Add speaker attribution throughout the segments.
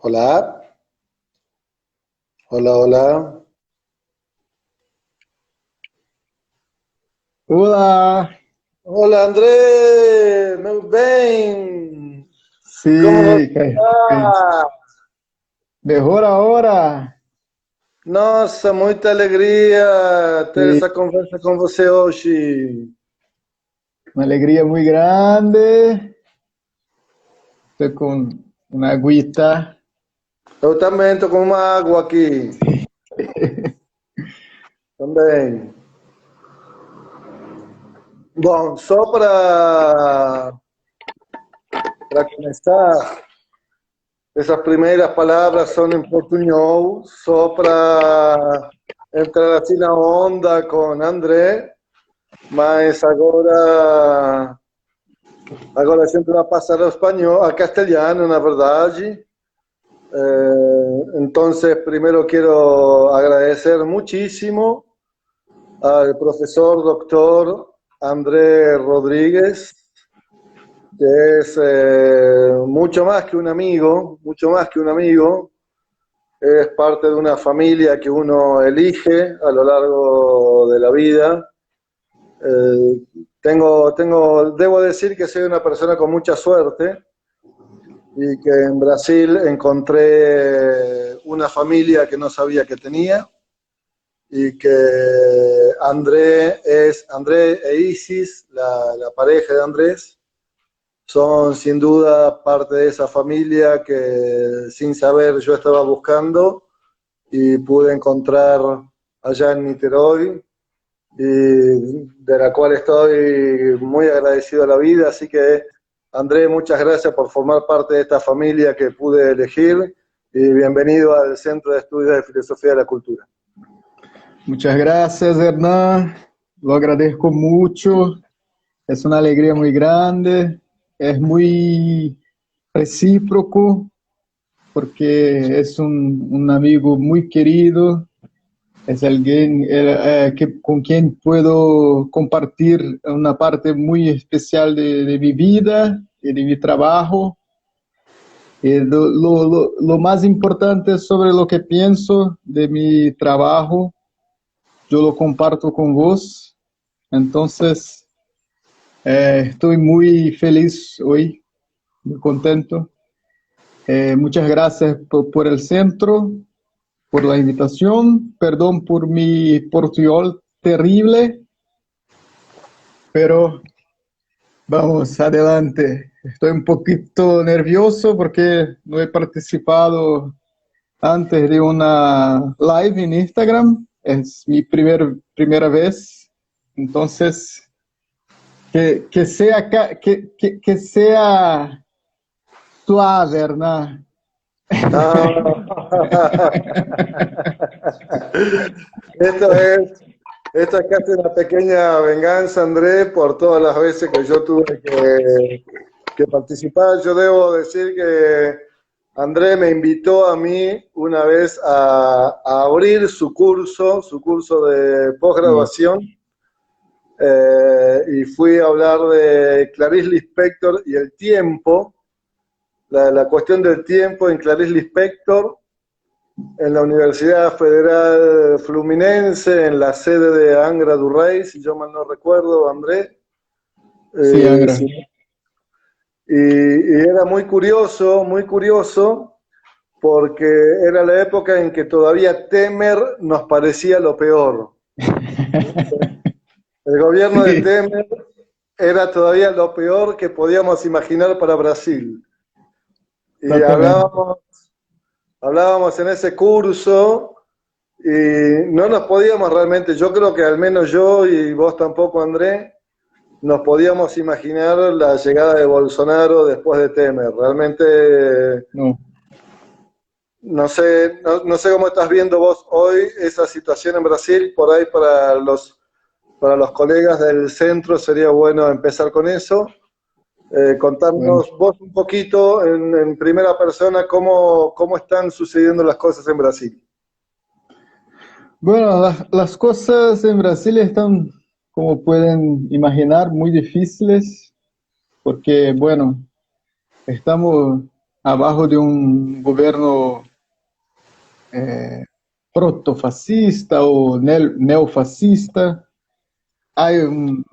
Speaker 1: Hola, hola, hola.
Speaker 2: Olá!
Speaker 1: Hola André, meu bem, como você
Speaker 2: Sim, perfeito.
Speaker 1: está?
Speaker 2: Melhor a hora!
Speaker 1: Nossa, muita alegria ter
Speaker 2: Sim,
Speaker 1: essa conversa com você hoje.
Speaker 2: uma alegria muito grande. Estou com uma agüita.
Speaker 1: Eu também estou com uma água aqui, também. Bom, só para começar, essas primeiras palavras são em portunhol, só para entrar assim na onda com André, mas agora a gente vai passar ao espanhol, a castelhano, na verdade. Entonces, primero quiero agradecer muchísimo al profesor doctor André Rodríguez, que es mucho más que un amigo, mucho más que un amigo. Es parte de una familia que uno elige a lo largo de la vida. Debo decir que soy una persona con mucha suerte y que en Brasil encontré una familia que no sabía que tenía y que André e Isis, la pareja de Andrés, son sin duda parte de esa familia que sin saber yo estaba buscando y pude encontrar allá en Niterói y de la cual estoy muy agradecido a la vida. Así que, André, muchas gracias por formar parte de esta familia que pude elegir y bienvenido al Centro de Estudios de Filosofía de la Cultura.
Speaker 2: Muchas gracias, Hernán. Lo agradezco mucho. Es una alegría muy grande. Es muy recíproco porque es un amigo muy querido. Es alguien con quien puedo compartir una parte muy especial de mi vida y de mi trabajo. Lo más importante sobre lo que pienso de mi trabajo, yo lo comparto con vos. Entonces, estoy muy feliz hoy, muy contento. Muchas gracias por el centro, por la invitación. Perdón por mi portuñol terrible, pero vamos adelante. Estoy un poquito nervioso porque no he participado antes de una live en Instagram. Es mi primera vez. Entonces, que sea suave, ¿verdad?
Speaker 1: No. Esto es, esto es casi una pequeña venganza, Andrés, por todas las veces que yo tuve que participar. Yo debo decir que Andrés me invitó a mí una vez a abrir su curso de posgraduación, y fui a hablar de Clarice Lispector y el tiempo, la cuestión del tiempo en Clarice Lispector, en la Universidad Federal Fluminense, en la sede de Angra do Rey, si yo mal no recuerdo, André.
Speaker 2: Sí, Angra.
Speaker 1: Sí. Y era muy curioso, porque era la época en que todavía Temer nos parecía lo peor. El gobierno de
Speaker 2: Sí,
Speaker 1: Temer era todavía lo peor que podíamos imaginar para Brasil. Y
Speaker 2: exatamente.
Speaker 1: hablábamos en ese curso y no nos podíamos realmente, yo creo que al menos yo y vos tampoco, André, nos podíamos imaginar la llegada de Bolsonaro después de Temer. Realmente
Speaker 2: No.
Speaker 1: no sé cómo estás viendo vos hoy esa situación en Brasil. Por ahí para los colegas del centro sería bueno empezar con eso.
Speaker 2: Bueno,
Speaker 1: Contarnos vos un poquito en primera persona cómo están sucediendo las cosas en Brasil.
Speaker 2: bueno, las cosas en Brasil están, como pueden imaginar, muy difíciles porque, bueno, estamos abajo de un gobierno protofascista o neofascista. Hay un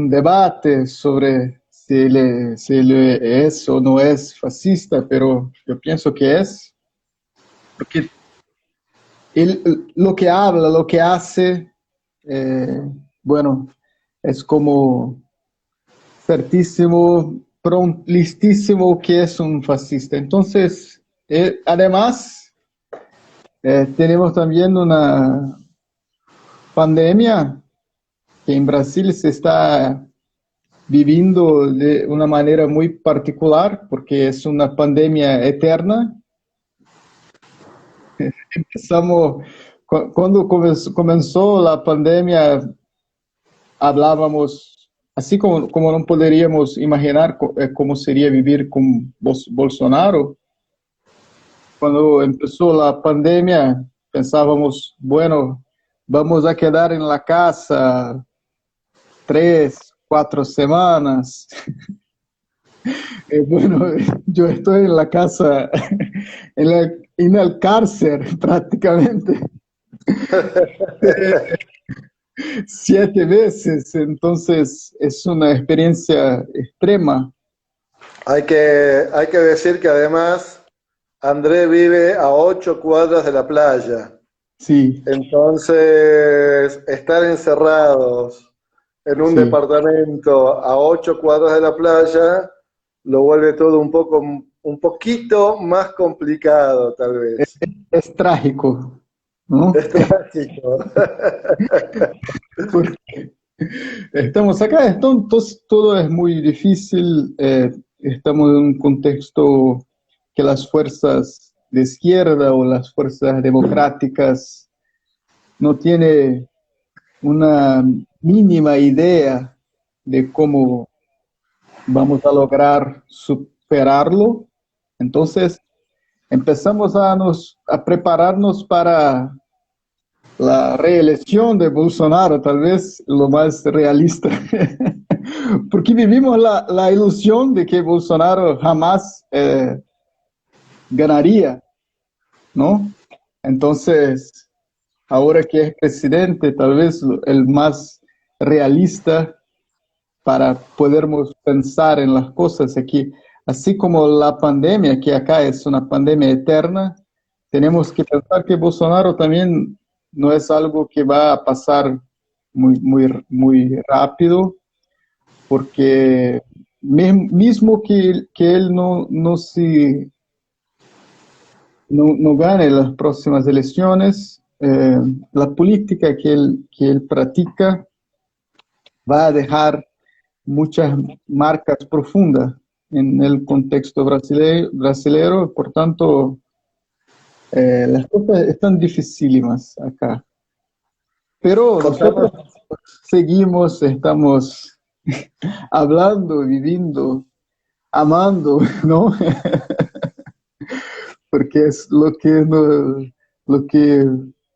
Speaker 2: debate sobre si él es o no es fascista, pero yo pienso que es, porque lo que habla, lo que hace, eh, bueno, es como certísimo, listísimo que es un fascista. Entonces, además, tenemos también una pandemia que en Brasil se está viviendo de una manera muy particular, porque es una pandemia eterna. Empezamos, cuando comenzó la pandemia, hablábamos, así como no podríamos imaginar cómo sería vivir con Bolsonaro. Cuando empezó la pandemia, pensábamos, bueno, vamos a quedar en la casa 3, 4 semanas. Bueno, yo estoy en la casa, en el cárcel prácticamente 7 veces, entonces es una experiencia extrema.
Speaker 1: Hay que decir que además André vive a 8 cuadras de la playa.
Speaker 2: Sí,
Speaker 1: Entonces, estar encerrados en un
Speaker 2: sí,
Speaker 1: departamento a 8 cuadras de la playa lo vuelve todo un poquito más complicado, tal
Speaker 2: es,
Speaker 1: vez.
Speaker 2: es trágico, ¿no?
Speaker 1: Es trágico.
Speaker 2: Porque estamos acá, entonces todo es muy difícil, estamos en un contexto que las fuerzas de izquierda o las fuerzas democráticas no tienen una mínima idea de cómo vamos a lograr superarlo. Entonces empezamos a prepararnos para la reelección de Bolsonaro, tal vez lo más realista, porque vivimos la ilusión de que Bolsonaro jamás ganaría, ¿no? Entonces, ahora que es presidente, tal vez el más realista para podermos pensar en las cosas aquí, así como la pandemia, que acá es una pandemia eterna, tenemos que pensar que Bolsonaro también no es algo que va a pasar muy rápido, porque mismo que él no gane las próximas elecciones, la política que él practica va a dejar muchas marcas profundas en el contexto brasileño, por tanto, las cosas están dificílimas acá. Pero
Speaker 1: Contanos,
Speaker 2: nosotros seguimos, estamos hablando, viviendo, amando, ¿no? Porque es lo que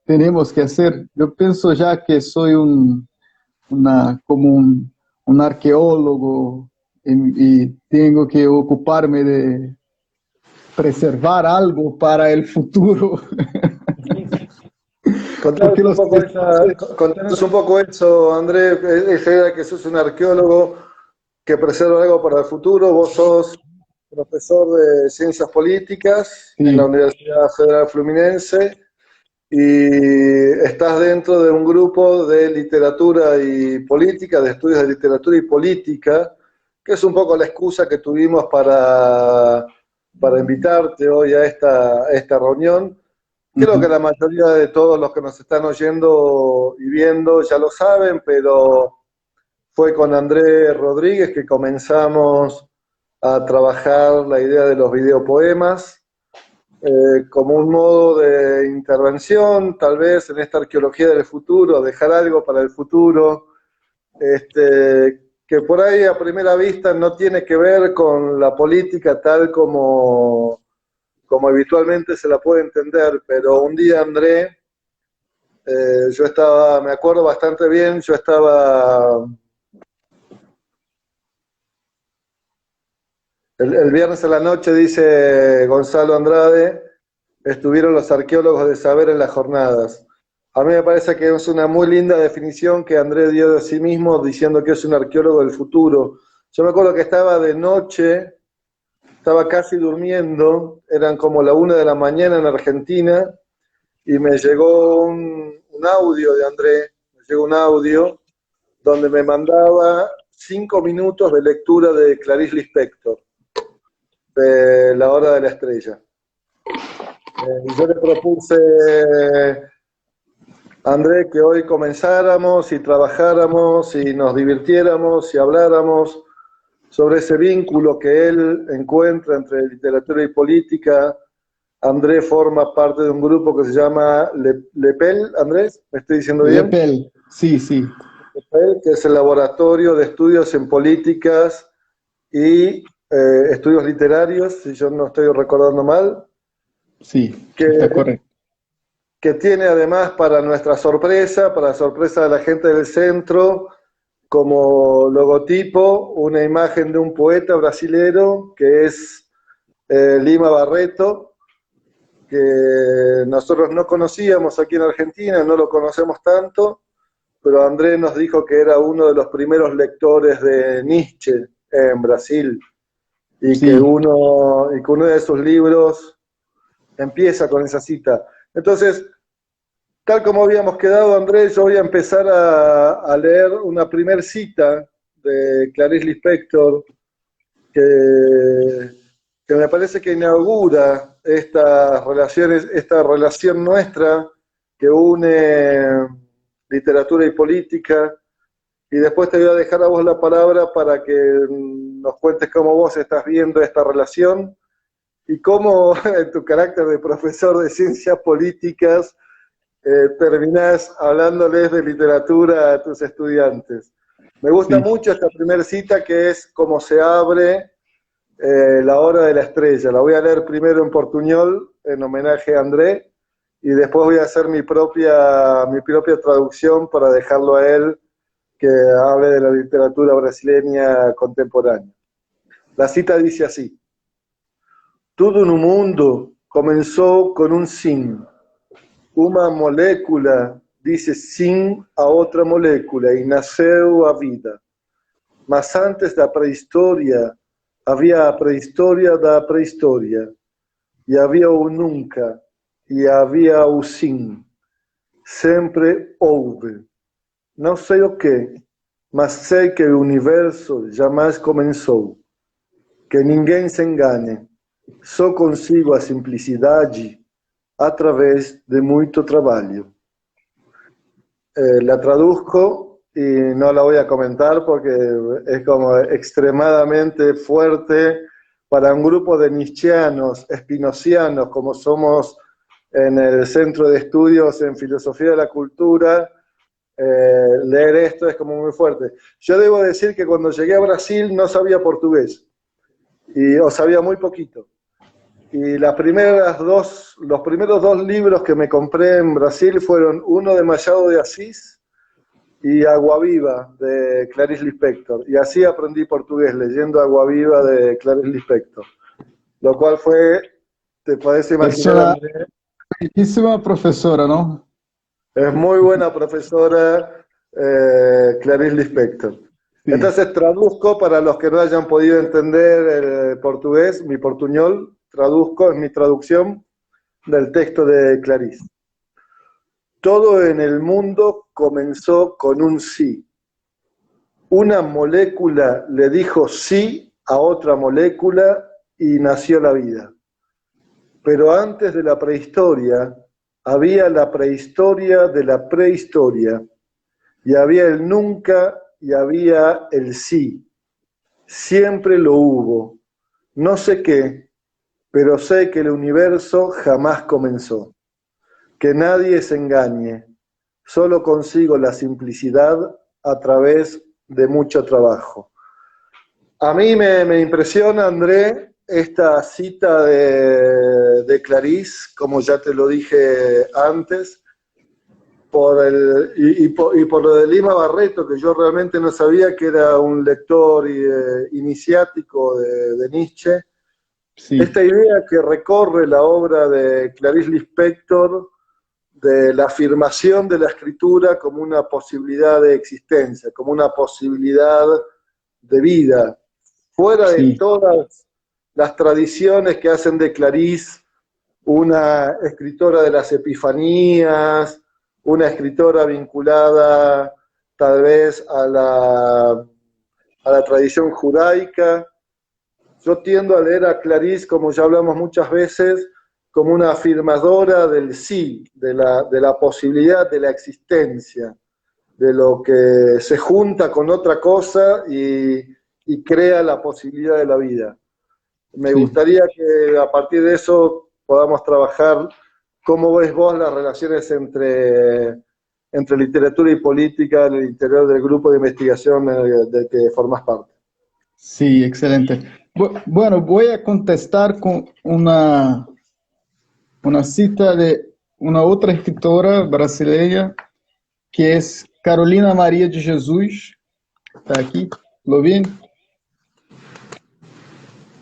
Speaker 2: tenemos que hacer. Yo pienso ya que soy como un arqueólogo y tengo que ocuparme de preservar algo para el futuro. Porque los
Speaker 1: contanos un poco eso, André. Esa idea que sos un arqueólogo que preserva algo para el futuro. Vos sos profesor de Ciencias Políticas en la
Speaker 2: sí,
Speaker 1: Universidad Federal Fluminense y estás dentro de un grupo de literatura y política, de estudios de literatura y política, que es un poco la excusa que tuvimos para invitarte hoy a esta reunión. Creo que
Speaker 2: ujú,
Speaker 1: la mayoría de todos los que nos están oyendo y viendo ya lo saben, pero fue con Andrés Rodríguez que comenzamos a trabajar la idea de los videopoemas como un modo de intervención, tal vez en esta arqueología del futuro, dejar algo para el futuro, que por ahí a primera vista no tiene que ver con la política tal como habitualmente se la puede entender, pero un día André, yo estaba, me acuerdo bastante bien, yo estaba El viernes a la noche, dice Gonzalo Andrade, estuvieron los arqueólogos de saber en las jornadas. A mí me parece que es una muy linda definición que Andrés dio de sí mismo, diciendo que es un arqueólogo del futuro. Yo me acuerdo que estaba de noche, estaba casi durmiendo, eran como la 1 de la mañana en Argentina, y me llegó un audio de Andrés, me llegó un audio donde me mandaba 5 minutos de lectura de Clarice Lispector, de La Hora de la Estrella. Yo le propuse, André, que hoy comenzáramos y trabajáramos y nos divirtiéramos y habláramos sobre ese vínculo que él encuentra entre literatura y política. André forma parte de un grupo que se llama LEPEL, Andrés, ¿me estoy diciendo bien?
Speaker 2: LEPEL, sí, sí.
Speaker 1: LEPEL, que es el Laboratorio de Estudios en Políticas y Estudios Literarios, si yo no estoy recordando mal.
Speaker 2: Sí, está correcto.
Speaker 1: Que tiene además, para nuestra sorpresa, para la sorpresa de la gente del centro, como logotipo una imagen de un poeta brasilero que es Lima Barreto, que nosotros no conocíamos aquí en Argentina, no lo conocemos tanto, pero Andrés nos dijo que era uno de los primeros lectores de Nietzsche en Brasil, y
Speaker 2: Sí.
Speaker 1: que uno de sus libros empieza con esa cita. Entonces, tal como habíamos quedado, Andrés, yo voy a empezar a leer una primer cita de Clarice Lispector que me parece que inaugura esta relación nuestra que une literatura y política. Y después te voy a dejar a vos la palabra para que nos cuentes cómo vos estás viendo esta relación y cómo en tu carácter de profesor de ciencias políticas terminás hablándoles de literatura a tus estudiantes. Me gusta mucho esta primera cita, que es cómo se abre La Hora de la Estrella. La voy a leer primero en portuñol, en homenaje a André, y después voy a hacer mi propia traducción para dejarlo a él que hable de la literatura brasileña contemporánea. La cita dice así: Tudo no mundo começou com sim. Uma molécula disse sim a outra molécula e nasceu a vida. Mas antes da pré-história, havia a pré-história da pré-história. E havia o nunca, e havia o sim. Sempre houve. Não sei o que, mas sei que o universo jamais começou. Que ninguém se engane. Só consigo a simplicidade a través de mucho trabajo. La traduzco y no la voy a comentar porque es como extremadamente fuerte para un grupo de nietzscheanos, espinocianos, como somos en el Centro de Estudios en Filosofía de la Cultura. Leer esto es como muy fuerte. Yo debo decir que cuando llegué a Brasil no sabía portugués, o sabía muy poquito. Y los primeros 2 libros que me compré en Brasil fueron uno de Machado de Assis y Agua Viva de Clarice Lispector. Y así aprendí portugués, leyendo Agua Viva de Clarice Lispector. Lo cual fue, te podés imaginar,
Speaker 2: bellísima profesora, ¿no?
Speaker 1: es muy buena profesora Clarice Lispector. Sí. Entonces traduzco para los que no hayan podido entender el portugués, mi portuñol. Traduzco, es mi traducción del texto de Clarice. Todo en el mundo comenzó con un sí. Una molécula le dijo sí a otra molécula y nació la vida. Pero antes de la prehistoria, había la prehistoria de la prehistoria, y había el nunca y había el sí. Siempre lo hubo. No sé qué, pero sé que el universo jamás comenzó. Que nadie se engañe. Solo consigo la simplicidad a través de mucho trabajo. A mí me impresiona, André, esta cita de Clarice, como ya te lo dije antes, por lo de Lima Barreto, que yo realmente no sabía que era un lector iniciático de Nietzsche.
Speaker 2: Sí,
Speaker 1: Esta idea que recorre la obra de Clarice Lispector de la afirmación de la escritura como una posibilidad de existencia, como una posibilidad de vida, fuera de
Speaker 2: sí,
Speaker 1: todas las tradiciones que hacen de Clarice una escritora de las epifanías, una escritora vinculada tal vez a la tradición judaica. Yo tiendo a leer a Clarice, como ya hablamos muchas veces, como una afirmadora del sí, de la posibilidad de la existencia, de lo que se junta con otra cosa y crea la posibilidad de la vida. Me
Speaker 2: sí.
Speaker 1: gustaría que a partir de eso podamos trabajar cómo ves vos las relaciones entre literatura y política en el interior del grupo de investigación del que formás parte.
Speaker 2: Sí, excelente. Bueno, voy a contestar con una cita de una otra escritora brasileña que es Carolina Maria de Jesus. Está aquí, ¿lo ven?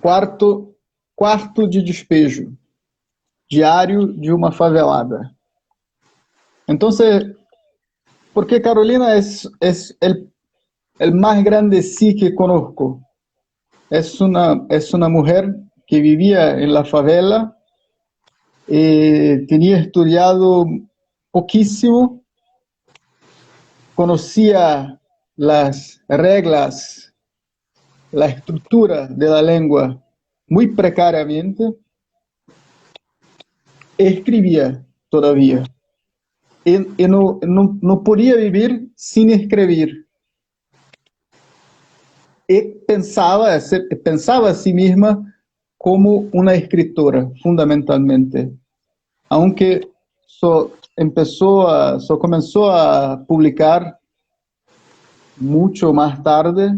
Speaker 2: Quarto de despejo. Diário de uma favelada. Entonces, porque Carolina es el más grande sí que conozco. Es una mujer que vivía en la favela, tenía estudiado poquísimo, conocía las reglas, la estructura de la lengua muy precariamente, escribía todavía. Y no podía vivir sin escribir. Y pensaba a sí misma como una escritora, fundamentalmente. Aunque comenzó a publicar mucho más tarde,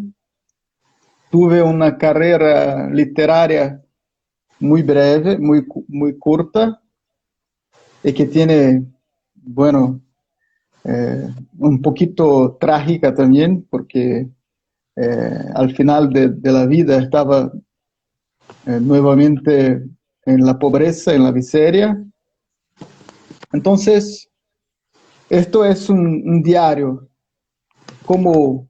Speaker 2: tuve una carrera literaria muy breve, muy corta, y que tiene, bueno, un poquito trágica también, porque al final de la vida estaba nuevamente en la pobreza, en la miseria. Entonces, esto es un diario, como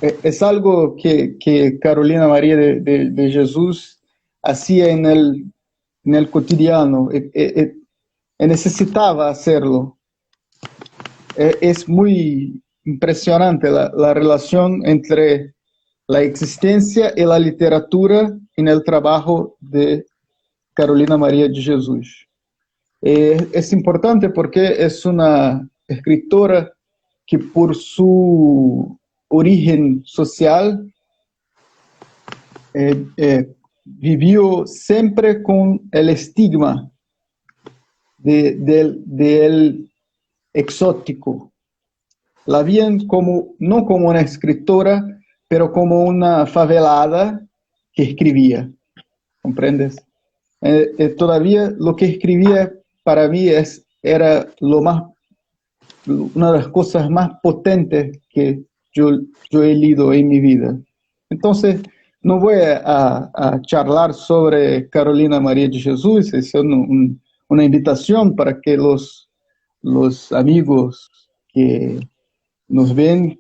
Speaker 2: es algo que Carolina María de Jesús hacía en el cotidiano, necesitaba hacerlo. Es muy impresionante la relación entre la existencia y la literatura en el trabajo de Carolina María de Jesús. Es importante porque es una escritora que por su origen social vivió siempre con el estigma del exótico. La veían como, no como una escritora, pero como una favelada que escribía, ¿comprendes? Todavía lo que escribía para mí era una de las cosas más potentes que yo he leído en mi vida. Entonces, no voy a charlar sobre Carolina María de Jesús, es una invitación para que los amigos que nos ven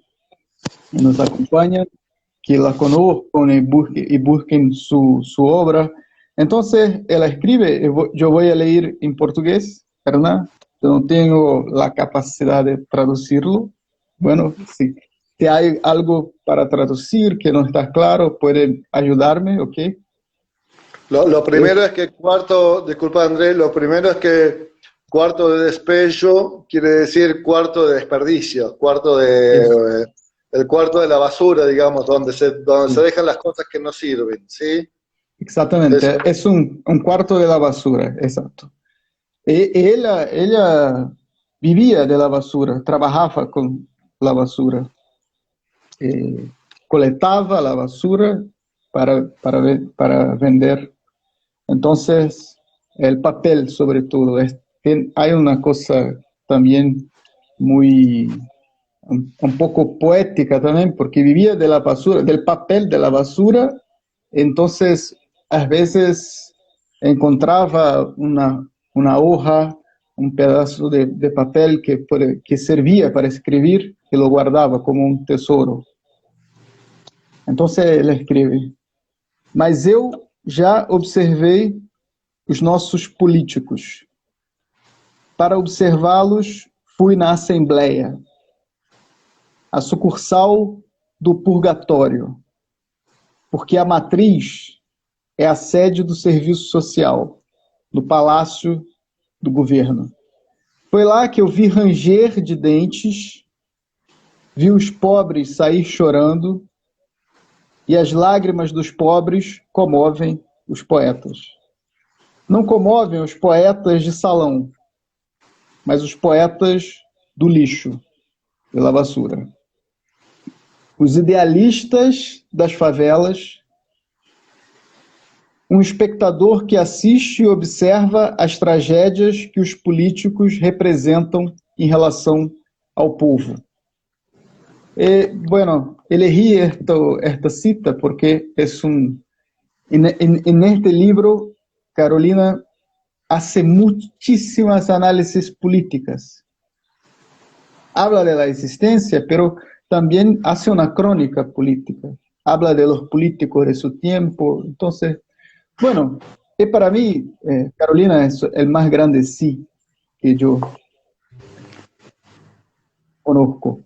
Speaker 2: y nos acompañan, que la conozcan y busquen su obra. Entonces, ella escribe, yo voy a leer en portugués, ¿verdad? Yo no tengo la capacidad de traducirlo. Bueno, si hay algo para traducir que no está claro, pueden ayudarme, ¿ok?
Speaker 1: Lo primero es que disculpa Andrés, lo primero es que cuarto de despejo quiere decir cuarto de desperdicio,
Speaker 2: Eso,
Speaker 1: el cuarto de la basura, digamos, donde se
Speaker 2: sí,
Speaker 1: dejan las cosas que no sirven, ¿sí?
Speaker 2: exactamente.
Speaker 1: Eso.
Speaker 2: Es un cuarto de la basura, exacto. Ella vivía de la basura, trabajaba con la basura, eh, colectaba la basura para vender. Entonces, el papel sobre todo, hay una cosa también muy, un poco poética también, porque vivía de la basura, del papel de la basura. Entonces, a veces encontraba una hoja, un pedazo de papel que servía para escribir y lo guardaba como un tesoro. Entonces ele escreve: mas eu já observei os nossos políticos. Para observá-los, fui na Assembleia, a sucursal do purgatório, porque a matriz é a sede do serviço social, no palácio do governo. Foi lá que eu vi ranger de dentes, vi os pobres sair chorando, e as lágrimas dos pobres comovem os poetas. Não comovem os poetas de salão, mas os poetas do lixo, pela basura. Os idealistas das favelas, um espectador que assiste e observa as tragédias que os políticos representam em relação ao povo. Bueno, elegí esta cita porque en este libro Carolina hace muchísimas análisis políticas. Habla de la existencia, pero también hace una crónica política. Habla de los políticos de su tiempo. Entonces, bueno, para mí, Carolina es el más grande sí que yo conozco.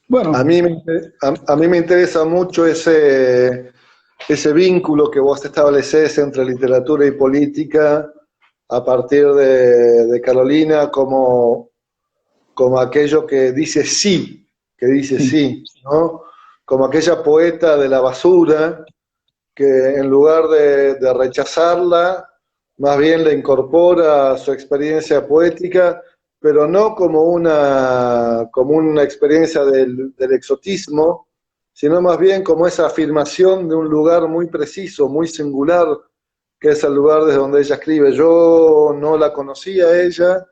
Speaker 2: Bueno,
Speaker 1: a mí me interesa mucho ese vínculo que vos estableces entre literatura y política a partir de Carolina como aquello que dice sí, ¿no? Como aquella poeta de la basura que en lugar de rechazarla, más bien le incorpora a su experiencia poética, pero no como una experiencia del exotismo, sino más bien como esa afirmación de un lugar muy preciso, muy singular, que es el lugar desde donde ella escribe. Yo no la conocía a ella,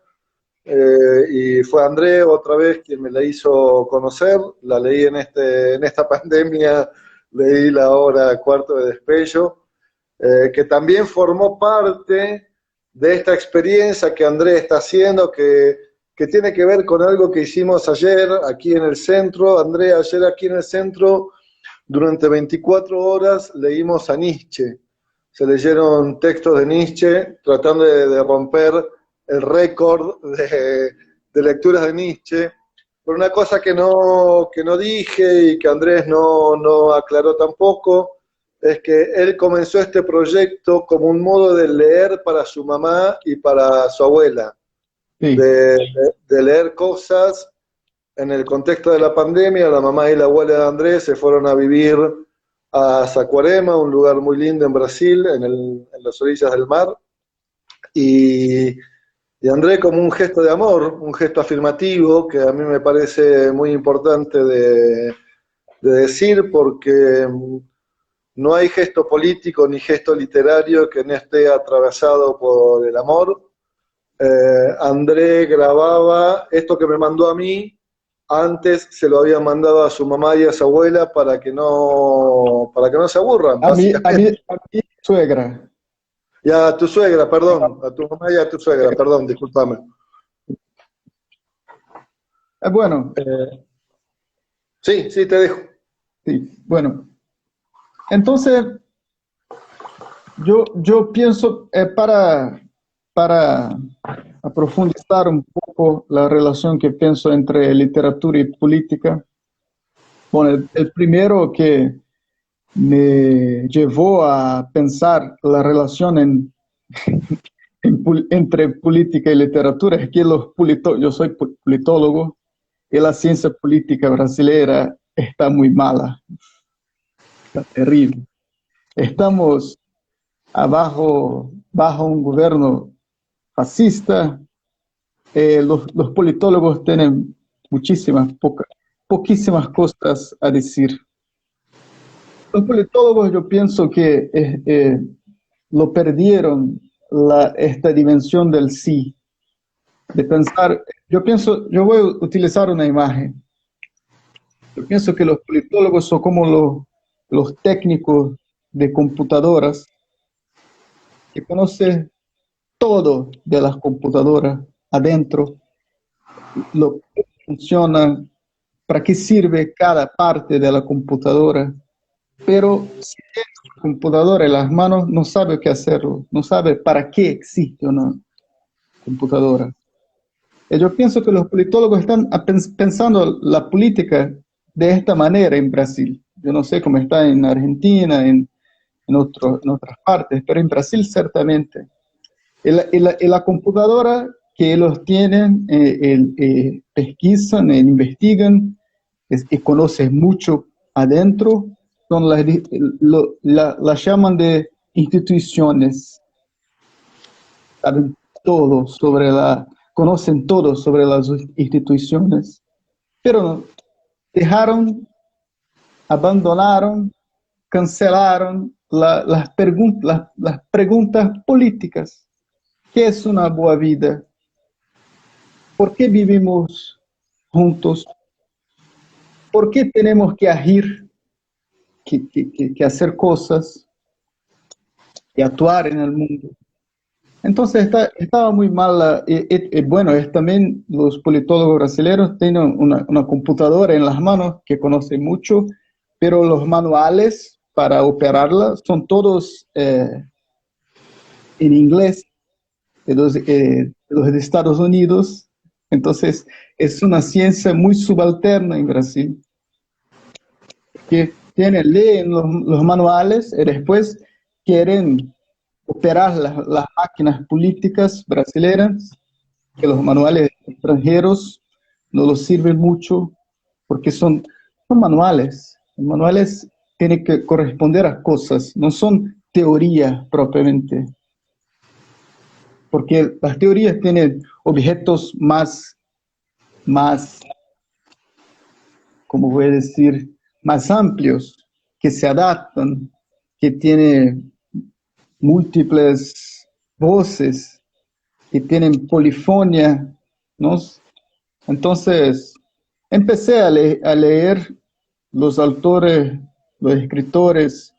Speaker 1: y fue André otra vez quien me la hizo conocer. La leí en esta pandemia, leí la obra Cuarto de Despecho, que también formó parte de esta experiencia que André está haciendo, que tiene que ver con algo que hicimos ayer aquí en el centro. André, ayer aquí en el centro, durante 24 horas leímos a Nietzsche. Se leyeron textos de Nietzsche tratando de romper el récord de lecturas de Nietzsche. Pero una cosa que no dije y que Andrés no aclaró tampoco, es que él comenzó este proyecto como un modo de leer para su mamá y para su abuela. Sí. De leer cosas en el contexto de la pandemia. La mamá y la abuela de Andrés se fueron a vivir a Saquarema, un lugar muy lindo en Brasil, en las orillas del mar, y André, como un gesto de amor, un gesto afirmativo, que a mí me parece muy importante de decir, porque no hay gesto político ni gesto literario que no esté atravesado por el amor. André grababa esto que me mandó a mí, antes se lo había mandado a su mamá y a su abuela para que no se aburran.
Speaker 2: A mi suegra.
Speaker 1: Y a tu suegra, perdón, a tu mamá y a tu suegra, perdón, discúlpame.
Speaker 2: Bueno.
Speaker 1: Sí, te dejo.
Speaker 2: Sí, bueno. Entonces, yo pienso, para profundizar un poco la relación que pienso entre literatura y política, bueno, el primero que me llevó a pensar la relación entre política y literatura es que yo soy politólogo y la ciencia política brasileña está muy mala, está terrible. Estamos bajo un gobierno fascista. Los politólogos tienen poquísimas cosas a decir. Los politólogos, yo pienso que lo perdieron esta dimensión del sí. de pensar, yo voy a utilizar una imagen. Yo pienso que los politólogos son como los técnicos de computadoras que conocen todo de las computadoras adentro, lo que funciona, para qué sirve cada parte de la computadora, pero si tiene la computadora en las manos no sabe qué hacerlo, no sabe para qué existe una computadora. Y yo pienso que los politólogos están pensando la política de esta manera en Brasil. Yo no sé cómo está en Argentina, en otras partes, pero en Brasil certamente. La computadora que ellos tienen, pesquisan, investigan, y conocen mucho adentro, son las llaman de instituciones, saben todo sobre conocen todo sobre las instituciones, pero dejaron, abandonaron, cancelaron las preguntas políticas. ¿Qué es una buena vida? ¿Por qué vivimos juntos? ¿Por qué tenemos que agir, que hacer cosas y actuar en el mundo? Entonces estaba muy mal. Bueno, también los politólogos brasileños tienen una computadora en las manos que conocen mucho, pero los manuales para operarla son todos en inglés de los Estados Unidos. Entonces es una ciencia muy subalterna en Brasil, que leen los manuales y después quieren operar las máquinas políticas brasileñas, que los manuales extranjeros no los sirven mucho, porque son manuales. Los manuales tienen que corresponder a cosas, no son teoría propiamente, porque las teorías tienen objetos más, como voy a decir, más amplios, que se adaptan, que tienen múltiples voces, que tienen polifonía, ¿no? Entonces, empecé a leer los autores, los escritores,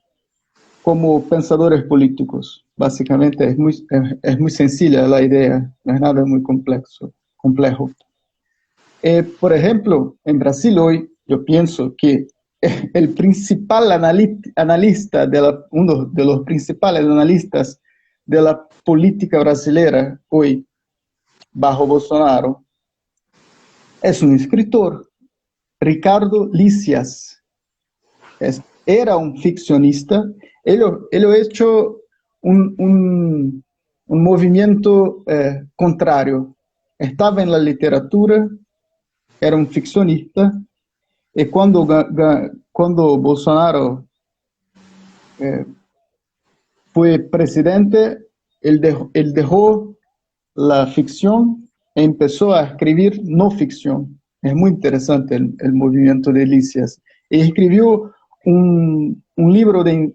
Speaker 2: como pensadores políticos. Básicamente es muy sencilla la idea, no es nada muy complejo. Por ejemplo, en Brasil hoy, yo pienso que el principal analista, uno de los principales analistas de la política brasileña hoy, bajo Bolsonaro, es un escritor, Ricardo Lisias. Era un ficcionista. Él ha hecho un movimiento contrario. Estaba en la literatura, era un ficcionista, y cuando Bolsonaro fue presidente, él dejó la ficción e empezó a escribir no ficción. Es muy interesante el movimiento de Lisias. Y escribió un libro de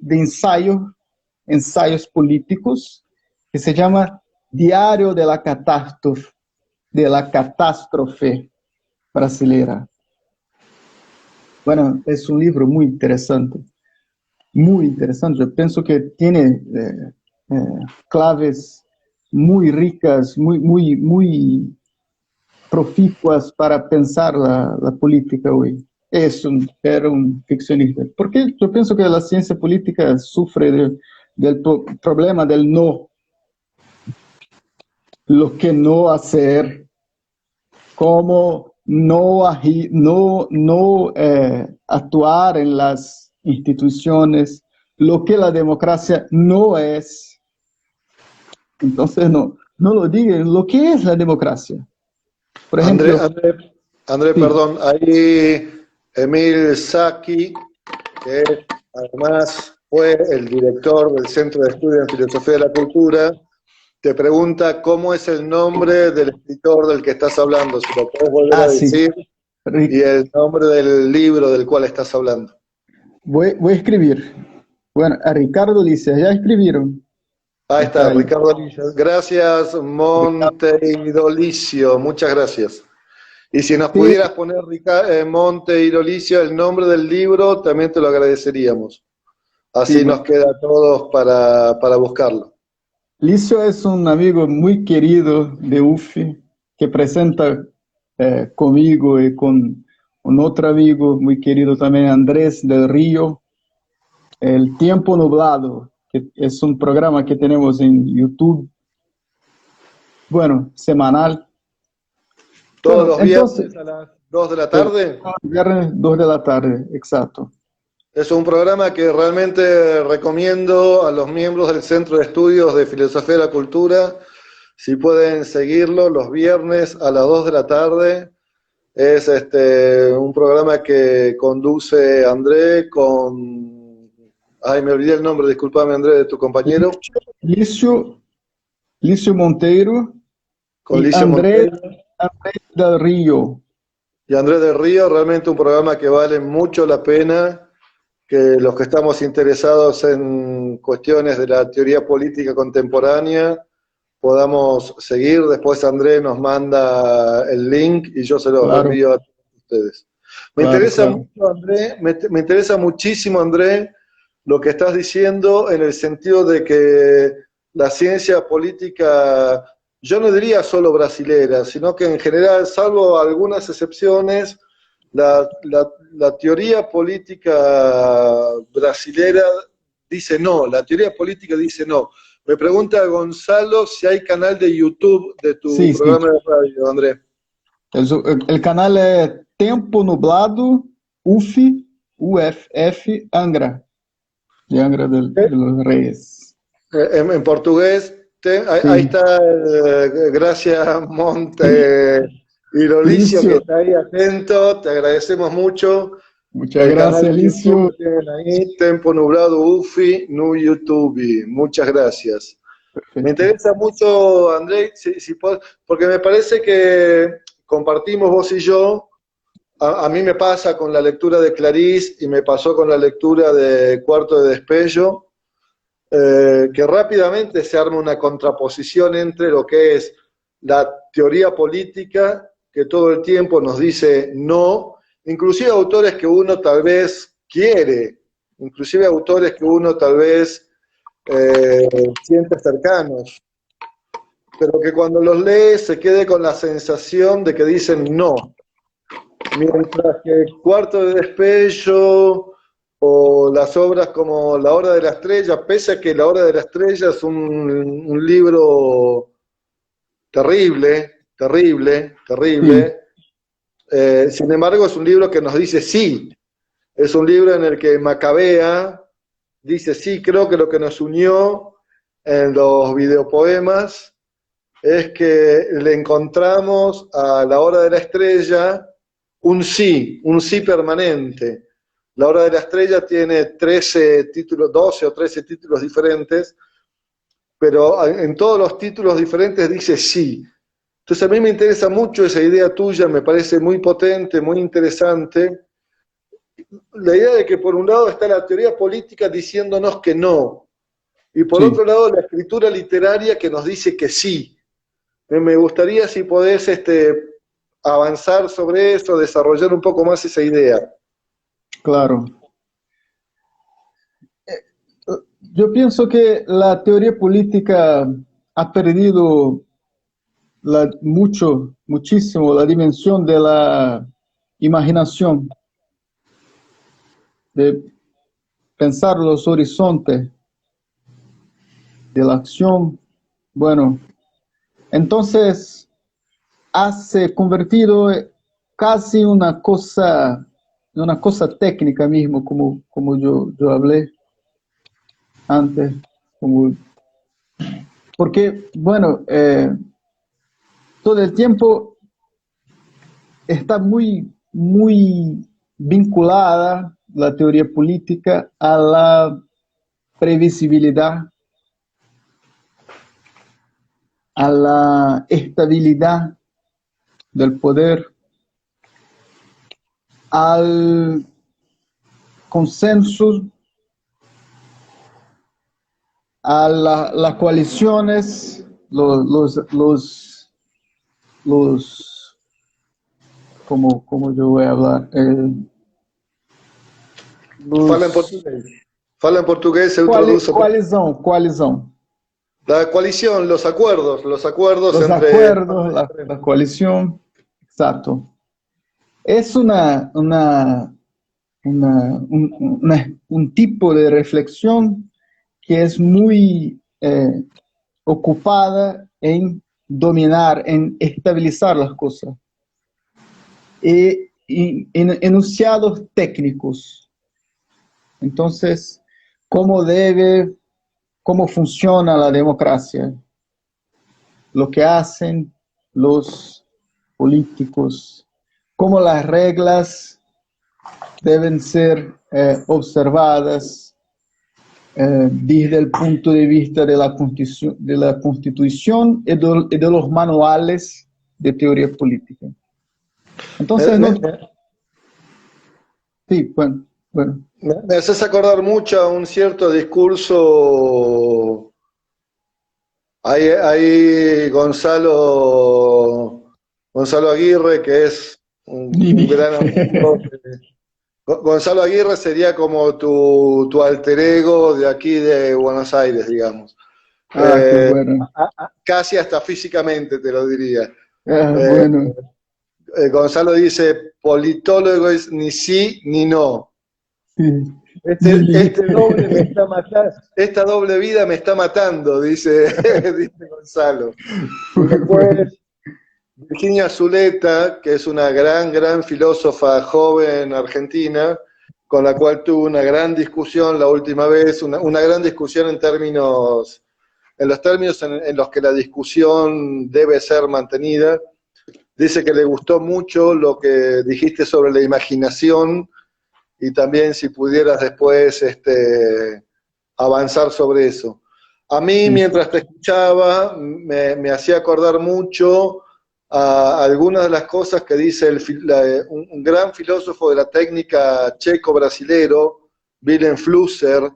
Speaker 2: ensayos políticos, que se llama Diario de la catástrofe brasileira. Bueno, es un libro muy interesante. Muy interesante. Yo pienso que tiene claves muy ricas, muy proficuas para pensar la política hoy. Era un ficcionista. Porque yo pienso que la ciencia política sufre del problema del no. Lo que no hacer, cómo no actuar en las instituciones, lo que la democracia no es. Entonces no lo digan lo que es la democracia. Por ejemplo,
Speaker 1: André,
Speaker 2: sí,
Speaker 1: perdón, ahí Emil Saki, que además fue el director del Centro de Estudios en Filosofía de la Cultura, te pregunta cómo es el nombre del escritor del que estás hablando, si lo puedes volver a
Speaker 2: sí.
Speaker 1: decir, y el nombre del libro del cual estás hablando.
Speaker 2: Voy a escribir. Bueno, a Ricardo Lisias, ¿ya escribieron?
Speaker 1: Ahí está,
Speaker 2: Está ahí.
Speaker 1: Ricardo Licio. Gracias, Monteirolicio. Muchas gracias. Y si nos
Speaker 2: Sí,
Speaker 1: pudieras poner, Monteirolicio, el nombre del libro, también te lo agradeceríamos.
Speaker 2: sí,
Speaker 1: Así nos queda a todos para buscarlo.
Speaker 2: Licio es un amigo muy querido de UFI que presenta conmigo y con un otro amigo muy querido también, Andrés del Río, El Tiempo Nublado, que es un programa que tenemos en YouTube, bueno, semanal.
Speaker 1: Todos
Speaker 2: Bueno,
Speaker 1: los
Speaker 2: entonces,
Speaker 1: viernes a las 2 de la
Speaker 2: el
Speaker 1: tarde.
Speaker 2: viernes 2 de la tarde, exacto.
Speaker 1: Es un programa que realmente recomiendo a los miembros del Centro de Estudios de Filosofía de la Cultura. Si pueden seguirlo los viernes a las 2 de la tarde. Es un programa que conduce André con... Ay, me olvidé el nombre, discúlpame André, de tu compañero.
Speaker 2: Lício, Lício Monteiro
Speaker 1: Con
Speaker 2: y
Speaker 1: Licio
Speaker 2: Andrés,
Speaker 1: Monteiro
Speaker 2: Andrés del Río.
Speaker 1: y Andrés del Río. Realmente un programa que vale mucho la pena, que los que estamos interesados en cuestiones de la teoría política contemporánea podamos seguir. Después Andrés nos manda el link y yo se los
Speaker 2: Claro,
Speaker 1: reenvío a todos ustedes. Me
Speaker 2: claro,
Speaker 1: interesa
Speaker 2: claro.
Speaker 1: mucho, André, me interesa muchísimo, André, lo que estás diciendo en el sentido de que la ciencia política, yo no diría solo brasilera, sino que en general, salvo algunas excepciones, la teoría política brasilera dice no, la teoría política dice no. Me pregunta Gonzalo si hay canal de YouTube de tu
Speaker 2: Sí, sí.
Speaker 1: programa de radio, Andrés.
Speaker 2: El canal es Tempo Nublado UF, UFF Angra, de Angra de los Reyes.
Speaker 1: En portugués, ahí
Speaker 2: Sí.
Speaker 1: está, gracias Monte y Lolicio que
Speaker 2: Lício,
Speaker 1: está ahí atento, te agradecemos mucho.
Speaker 2: muchas
Speaker 1: El canal
Speaker 2: gracias,
Speaker 1: de YouTube
Speaker 2: Lício.
Speaker 1: que tienen ahí, Tempo Nublado UFI, no YouTube. Muchas gracias. Me
Speaker 2: Perfecto.
Speaker 1: interesa mucho, André, porque me parece que compartimos vos y yo. A mí me pasa con la lectura de Clarís y me pasó con la lectura de Cuarto de Despejo, que rápidamente se arma una contraposición entre lo que es la teoría política, que todo el tiempo nos dice no, inclusive autores que uno tal vez quiere, inclusive autores que uno tal vez siente cercanos, pero que cuando los lee se quede con la sensación de que dicen no. Mientras que Cuarto de Despejo o las obras como La Hora de la Estrella, pese a que La Hora de la Estrella es un libro terrible, terrible,
Speaker 2: Sí,
Speaker 1: terrible, sin embargo es un libro que nos dice sí, es un libro en el que Macabea dice sí, creo que lo que nos unió en los videopoemas es que le encontramos a La Hora de la Estrella un sí permanente. La Hora de la Estrella tiene 13 títulos, 12 o 13 títulos diferentes, pero en todos los títulos diferentes dice sí. Entonces a mí me interesa mucho esa idea tuya, me parece muy potente, muy interesante. La idea de que por un lado está la teoría política diciéndonos que no, y por
Speaker 2: sí,
Speaker 1: otro lado la escritura literaria que nos dice que sí. Me gustaría si podés avanzar sobre eso, desarrollar un poco más esa idea.
Speaker 2: claro. Yo pienso que la teoría política ha perdido muchísimo la dimensión de la imaginación, de pensar los horizontes de la acción. Bueno, entonces se convertido casi una cosa técnica mismo, como yo hablé antes, como, porque, bueno, todo el tiempo está muy vinculada la teoría política a la previsibilidad, a la estabilidad del poder, al consenso a las coaliciones, ¿cómo yo voy a hablar?
Speaker 1: Fala en portugués. Fala en portugués, eu traduzo.
Speaker 2: Coalizão.
Speaker 1: La coalición, los acuerdos
Speaker 2: Los
Speaker 1: entre...
Speaker 2: acuerdos, la coalición, exacto. Es un tipo de reflexión que es muy ocupada en dominar, en estabilizar las cosas. Y en enunciados técnicos. Entonces, cómo funciona la democracia, lo que hacen los políticos, cómo las reglas deben ser observadas desde el punto de vista de la Constitución y de los manuales de teoría política. Entonces, sí, bueno.
Speaker 1: Me haces acordar mucho a un cierto discurso. Hay Gonzalo Aguirre, que es un gran amigo. Gonzalo Aguirre sería como tu alter ego de aquí de Buenos Aires, digamos.
Speaker 2: Qué bueno.
Speaker 1: Casi hasta físicamente te lo diría.
Speaker 2: Bueno.
Speaker 1: Gonzalo dice, politólogo es ni sí ni no.
Speaker 2: Sí.
Speaker 1: Esta doble vida me está matando, dice Gonzalo. Y después Virginia Zuleta, que es una gran filósofa joven argentina, con la cual tuve una gran discusión la última vez, una gran discusión en los términos en los que la discusión debe ser mantenida. Dice que le gustó mucho lo que dijiste sobre la imaginación y también si pudieras después avanzar sobre eso. A mí, mientras te escuchaba, me hacía acordar mucho a algunas de las cosas que dice un gran filósofo de la técnica checo-brasilero, Willem Flusser,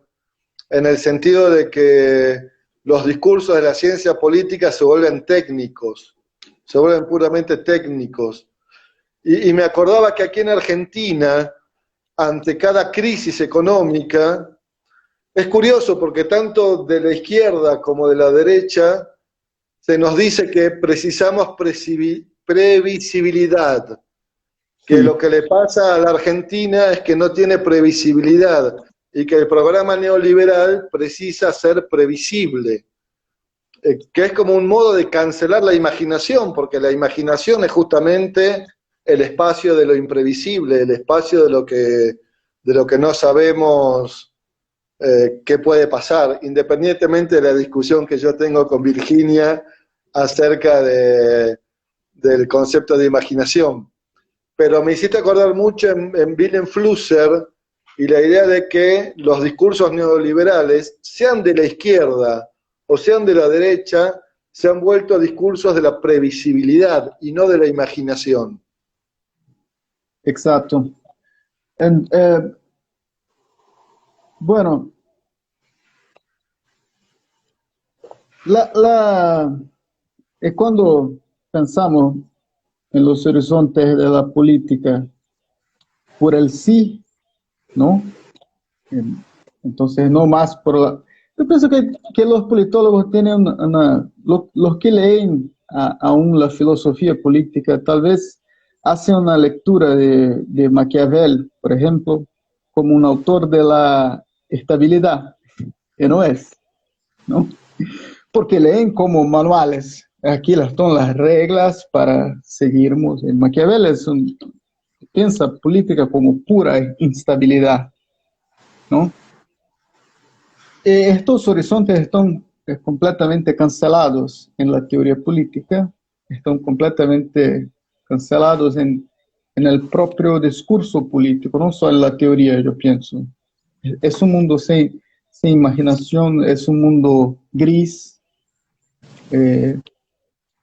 Speaker 1: en el sentido de que los discursos de la ciencia política se vuelven técnicos, se vuelven puramente técnicos. Y me acordaba que aquí en Argentina, ante cada crisis económica, es curioso porque tanto de la izquierda como de la derecha se nos dice que precisamos previsibilidad, que lo que le pasa a la Argentina es que no tiene previsibilidad y que el programa neoliberal precisa ser previsible, que es como un modo de cancelar la imaginación, porque la imaginación es justamente el espacio de lo imprevisible, el espacio de lo que no sabemos qué puede pasar, independientemente de la discusión que yo tengo con Virginia acerca del concepto de imaginación. Pero me hiciste acordar mucho en Willem Flusser y la idea de que los discursos neoliberales, sean de la izquierda o sean de la derecha, se han vuelto discursos de la previsibilidad y no de la imaginación.
Speaker 2: Exacto. Bueno, cuando pensamos en los horizontes de la política por el sí, ¿no? Entonces, no más por la... Yo pienso que los politólogos tienen los que leen aún la filosofía política, tal vez hacen una lectura de Maquiavel, por ejemplo, como un autor de la estabilidad, que no es, ¿no? Porque leen como manuales. Aquí están las reglas para seguirnos. Maquiavel piensa política como pura instabilidad, ¿no? Estos horizontes están completamente cancelados en la teoría política, están completamente cancelados en el propio discurso político, no solo en la teoría, yo pienso. Es un mundo sin imaginación, es un mundo gris,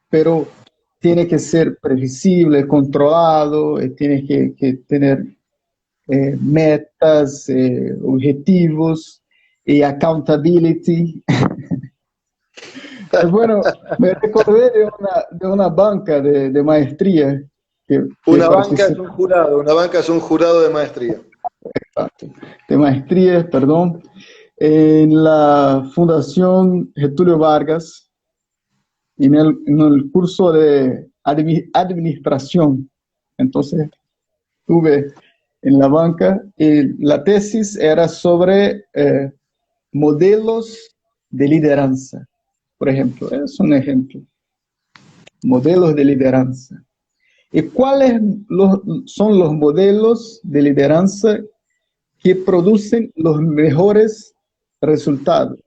Speaker 2: pero tiene que ser previsible, controlado, tiene que tener metas, objetivos, y accountability. Bueno, me recordé de una banca de maestría que
Speaker 1: Una banca es
Speaker 2: participé,
Speaker 1: un jurado, una banca es un jurado de maestría.
Speaker 2: de maestría, perdón, en la Fundación Getúlio Vargas, en el curso de administración. Entonces, estuve en la banca y la tesis era sobre modelos de lideranza, por ejemplo. Es un ejemplo. Modelos de lideranza. ¿Y cuáles son los modelos de lideranza que producen los mejores resultados?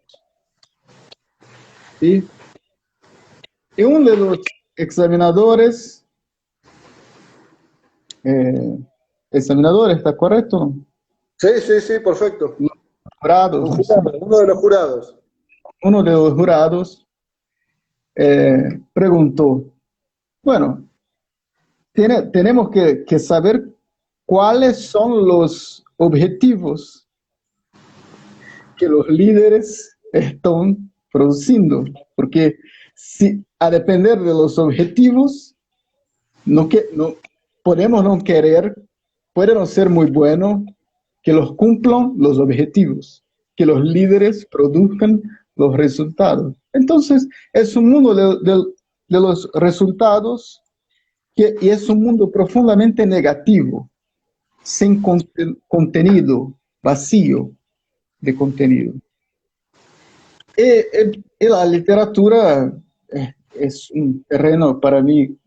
Speaker 2: ¿Sí? Y uno de los examinadores, eh, ¿está correcto?
Speaker 1: Sí, sí, sí, perfecto.
Speaker 2: Los jurados,
Speaker 1: Un
Speaker 2: ¿no? Sí.
Speaker 1: jurado, uno de los jurados.
Speaker 2: Uno de los jurados preguntó, bueno, tenemos que saber cuáles son los objetivos que los líderes están produciendo, porque si a depender de los objetivos, no podemos no querer, puede no ser muy bueno que los cumplan los objetivos, que los líderes produzcan los resultados. Entonces, es un mundo de los resultados y es un mundo profundamente negativo, sin contenido, vacío de contenido. Y la literatura es un terreno para mí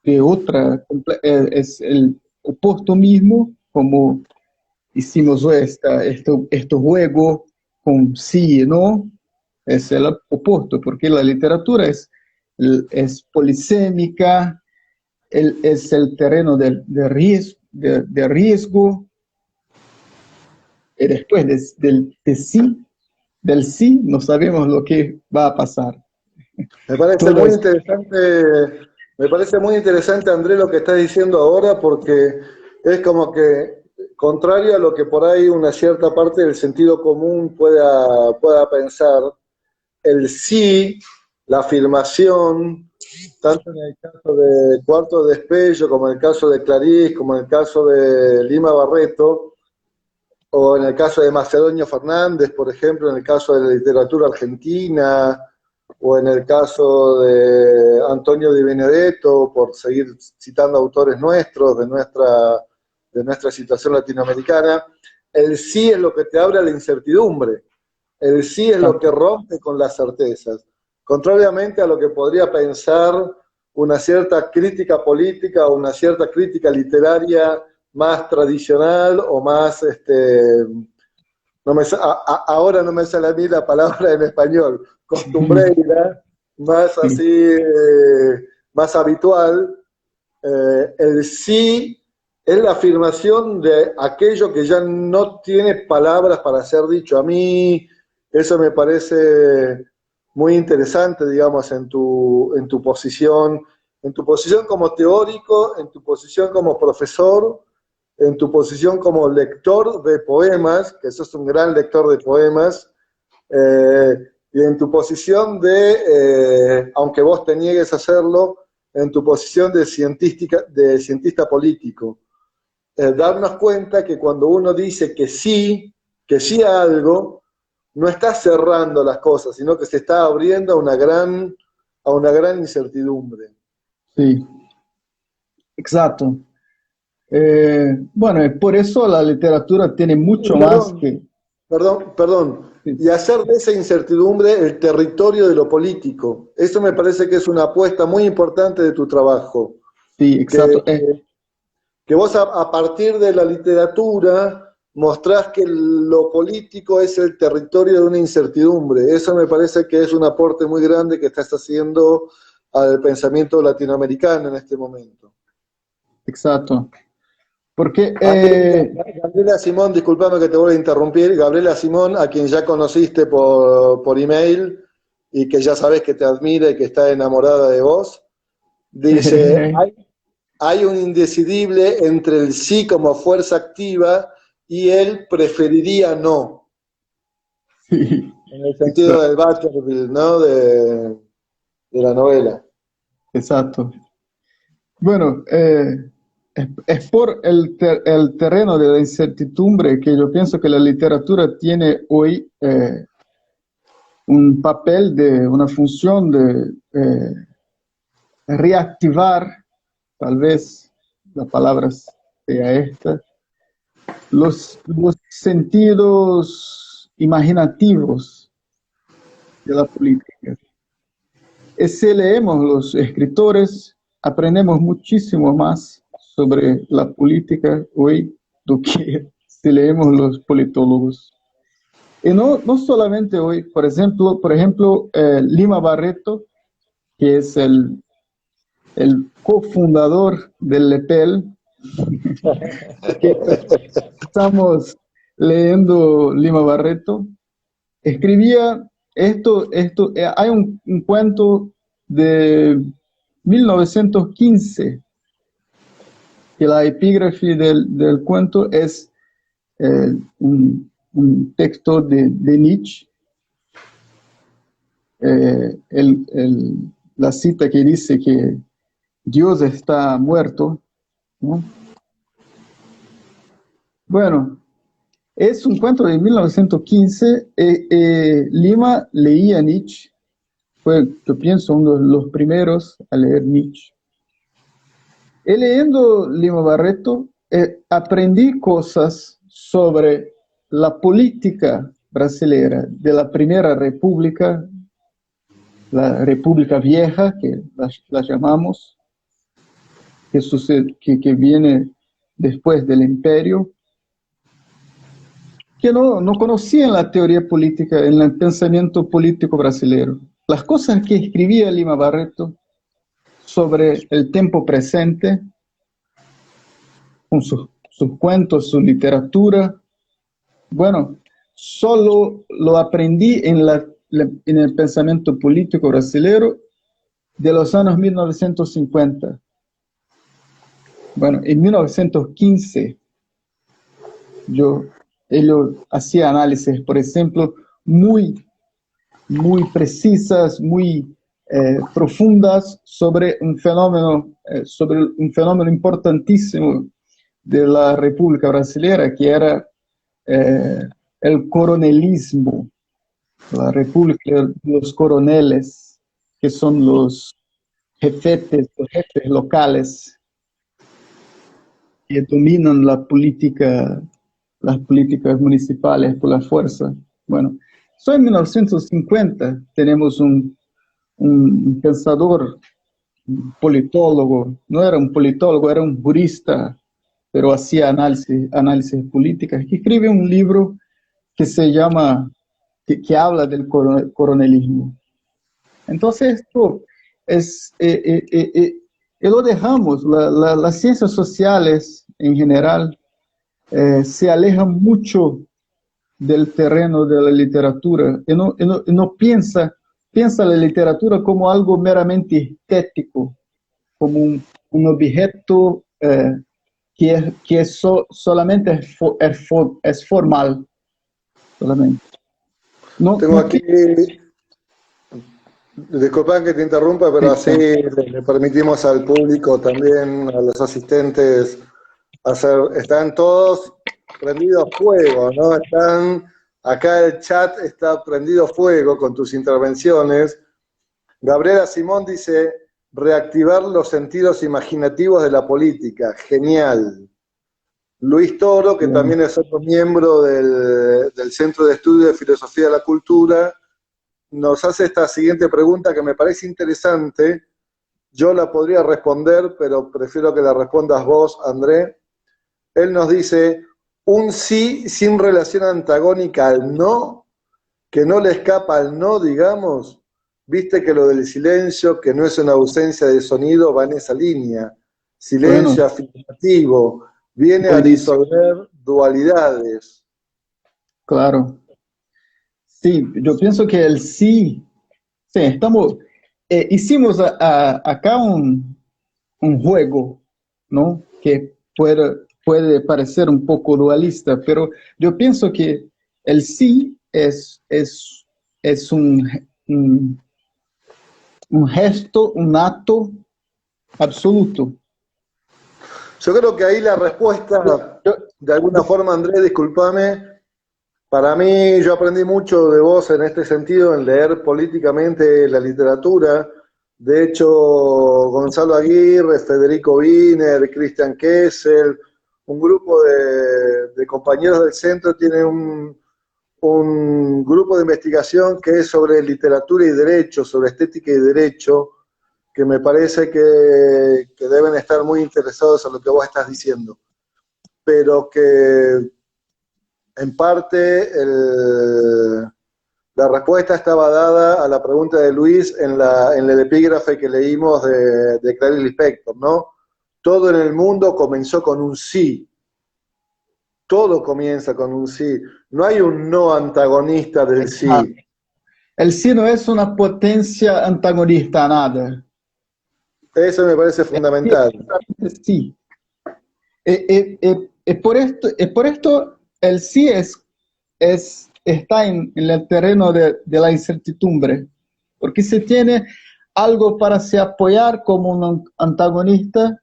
Speaker 2: de otra, es el opuesto mismo, como hicimos este juego con sí y no, es el opuesto, porque la literatura es polisémica, es el terreno de riesgo, y después del sí no sabemos lo que va a pasar.
Speaker 1: Me parece
Speaker 2: Todo
Speaker 1: muy
Speaker 2: es
Speaker 1: interesante, me parece muy interesante, Andrés, lo que estás diciendo ahora, porque es como que, contrario a lo que por ahí una cierta parte del sentido común pueda pensar, el sí, la afirmación, tanto en el caso de Cuarto Despejo, como en el caso de Clarís, como en el caso de Lima Barreto, o en el caso de Macedonio Fernández, por ejemplo, en el caso de la literatura argentina, o en el caso de Antonio Di Benedetto, por seguir citando autores nuestros, de nuestra situación latinoamericana, el sí es lo que te abre a la incertidumbre, el sí es lo que rompe con las certezas, contrariamente a lo que podría pensar una cierta crítica política o una cierta crítica literaria más tradicional o más, no me, ahora no me sale a mí la palabra en español, costumbreira, más
Speaker 2: sí,
Speaker 1: así, más habitual. El sí es la afirmación de aquello que ya no tiene palabras para ser dicho. A mí eso me parece muy interesante, digamos, en tu posición como teórico, en tu posición como profesor, en tu posición como lector de poemas, que sos un gran lector de poemas, eh, y en tu posición aunque vos te niegues a hacerlo, en tu posición de cientista político. Darnos cuenta que cuando uno dice que sí a algo, no está cerrando las cosas, sino que se está abriendo a una gran incertidumbre.
Speaker 2: sí, exacto. Bueno, por eso la literatura tiene mucho más
Speaker 1: Perdón,
Speaker 2: que...
Speaker 1: perdón.
Speaker 2: Sí,
Speaker 1: Y hacer de esa incertidumbre el territorio de lo político. Eso me parece que es una apuesta muy importante de tu trabajo.
Speaker 2: sí,
Speaker 1: Que,
Speaker 2: exacto.
Speaker 1: que vos a partir de la literatura mostrás que lo político es el territorio de una incertidumbre. Eso me parece que es un aporte muy grande que estás haciendo al pensamiento latinoamericano en este momento.
Speaker 2: Exacto. Porque,
Speaker 1: Gabriela Simón, discúlpame que te voy a interrumpir. Gabriela Simón, a quien ya conociste por email y que ya sabes que te admira y que está enamorada de vos, dice, hay un indecidible entre el sí como fuerza activa y él preferiría no. En el sentido del Baskerville, ¿no? De la novela.
Speaker 2: Exacto. Bueno, es por el terreno de la incertidumbre que yo pienso que la literatura tiene hoy un papel de una función de reactivar, tal vez la palabra sea esta, los sentidos imaginativos de la política. Y si leemos los escritores, aprendemos muchísimo más sobre la política hoy do que si leemos los politólogos. Y no solamente hoy, por ejemplo, Lima Barreto, que es el cofundador del LEPEL, que estamos leyendo Lima Barreto, escribía hay un cuento de 1915, que la epígrafe del cuento es un texto de Nietzsche, la cita que dice que Dios está muerto, ¿no? Bueno, es un cuento de 1915. Lima leía Nietzsche, fue, yo pienso, uno de los primeros a leer Nietzsche. Y leyendo Lima Barreto, aprendí cosas sobre la política brasileña de la Primera República, la República Vieja, que la llamamos, que viene después del Imperio, que no conocían la teoría política, en el pensamiento político brasileño. Las cosas que escribía Lima Barreto sobre el tiempo presente, con sus cuentos, su literatura, bueno, solo lo aprendí en el pensamiento político brasileño de los años 1950. Bueno, en 1915, ellos hacía análisis, por ejemplo, muy precisas, muy profundas sobre un fenómeno importantísimo de la República Brasileña, que era el coronelismo, la República de los coroneles, que son los jefes locales que dominan las políticas municipales por la fuerza. Bueno, en 1950 tenemos un pensador, un politólogo, no era un politólogo, era un jurista, pero hacía análisis políticas, que escribe un libro que se llama, que habla del coronelismo. Entonces, esto es, y lo dejamos, las ciencias sociales en general se alejan mucho del terreno de la literatura y no piensa la literatura como algo meramente estético, como un objeto que solamente es formal, solamente.
Speaker 1: Tengo aquí, disculpa que te interrumpa, pero así le permitimos al público también, a los asistentes, están todos prendidos fuego, ¿no? Acá el chat está prendido fuego con tus intervenciones. Gabriela Simón dice, reactivar los sentidos imaginativos de la política, genial. Luis Toro, que también es otro miembro del Centro de Estudio de Filosofía de la Cultura, nos hace esta siguiente pregunta que me parece interesante. Yo la podría responder, pero prefiero que la respondas vos, André. Él nos dice, un sí sin relación antagónica al no, que no le escapa al no, digamos. Viste que lo del silencio, que no es una ausencia de sonido, va en esa línea. Silencio afirmativo, viene a disolver dualidades.
Speaker 2: Claro. Sí, yo pienso que el sí estamos, hicimos acá un juego, ¿no? Que puede parecer un poco dualista, pero yo pienso que el sí es un gesto, un acto absoluto.
Speaker 1: Yo creo que ahí la respuesta, de alguna forma, Andrés, discúlpame, para mí yo aprendí mucho de vos en este sentido, en leer políticamente la literatura. De hecho, Gonzalo Aguirre, Federico Wiener, Christian Kessel, un grupo de compañeros del centro tiene un grupo de investigación que es sobre literatura y derecho, sobre estética y derecho, que me parece que deben estar muy interesados en lo que vos estás diciendo, pero que en parte la respuesta estaba dada a la pregunta de Luis en el epígrafe que leímos de Clarice Lispector, ¿no? Todo en el mundo comenzó con un sí. Todo comienza con un sí. No hay un no antagonista del sí.
Speaker 2: El sí no es una potencia antagonista a nada.
Speaker 1: Eso me parece fundamental.
Speaker 2: Sí. Por esto el sí está en el terreno de la incertidumbre, porque si tiene algo para se apoyar como un antagonista,